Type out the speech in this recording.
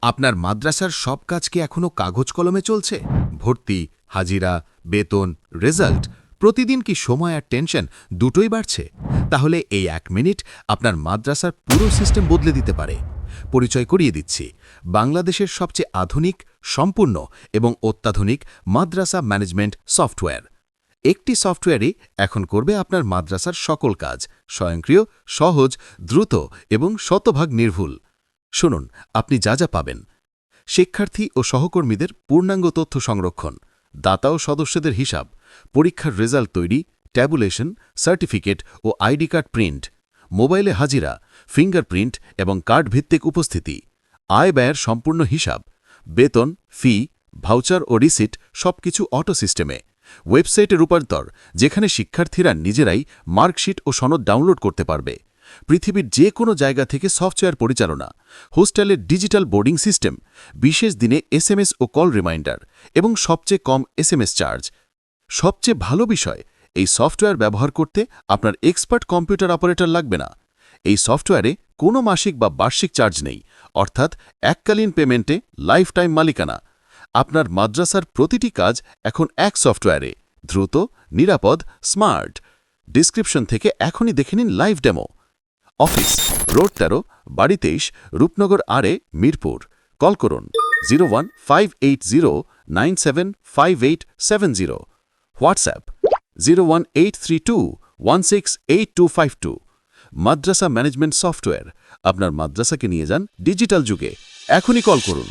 আপনার মাদ্রাসার সব কাজ কি এখনো কাগজ কলমে চলছে? ভর্তি, হাজিরা, বেতন, রেজাল্ট, প্রতিদিন কি সময় আর টেনশন দুটোই বাড়ছে? তাহলে এই 1 মিনিট আপনার মাদ্রাসার পুরো সিস্টেম বদলে দিতে পারে। পরিচয় করিয়ে দিচ্ছি, বাংলাদেশের সবচেয়ে আধুনিক, সম্পূর্ণ এবং অত্যাধুনিক মাদ্রাসা ম্যানেজমেন্ট সফটওয়্যার। একটি সফটওয়্যারই এখন করবে আপনার মাদ্রাসার সকল কাজ, স্বয়ংক্রিয়, সহজ, দ্রুত এবং শতভাগ নির্ভুল। শুনুন আপনি যা যা পাবেন: শিক্ষার্থী ও সহকর্মীদের পূর্ণাঙ্গ তথ্য সংরক্ষণ, দাতা ও সদস্যদের হিসাব, পরীক্ষার রেজাল্ট তৈরি, ট্যাবুলেশন, সার্টিফিকেট ও আইডি কার্ড প্রিন্ট, মোবাইলে হাজিরা, ফিঙ্গারপ্রিন্ট এবং কার্ড ভিত্তিক উপস্থিতি, আয় ব্যয়ের সম্পূর্ণ হিসাব, বেতন, ফি, ভাউচার ও রিসিট সবকিছু অটো সিস্টেমে, ওয়েবসাইটে রূপান্তর যেখানে শিক্ষার্থীরা নিজেরাই মার্কশিট ও সনদ ডাউনলোড করতে পারবে, পৃথিবীর যে কোনো জায়গা থেকে সফটওয়্যার পরিচালনা, হোস্টেলের ডিজিটাল বোর্ডিং সিস্টেম, বিশেষ দিনে এসএমএস ও কল রিমাইন্ডার এবং সবচেয়ে কম এসএমএস চার্জ। সবচেয়ে ভালো বিষয়, এই সফটওয়্যার ব্যবহার করতে আপনার এক্সপার্ট কম্পিউটার অপারেটর লাগবে না। এই সফটওয়্যারে কোনো মাসিক বা বার্ষিক চার্জ নেই, অর্থাৎ এককালীন পেমেন্টে লাইফ টাইম মালিকানা। আপনার মাদ্রাসার প্রতিটি কাজ এখন এক সফটওয়্যারে, দ্রুত, নিরাপদ, স্মার্ট। ডিসক্রিপশন থেকে এখনই দেখে নিন লাইভ ডেমো। অফিস, রোড 13, বাড়ি 23, রূপনগর আরে, মিরপুর। কল করুন 01580975870। হোয়াটসঅ্যাপ 01832168252। মাদ্রাসা ম্যানেজমেন্ট সফটওয়্যার, আপনার মাদ্রাসাকে নিয়ে যান ডিজিটাল যুগে। এখনই কল করুন।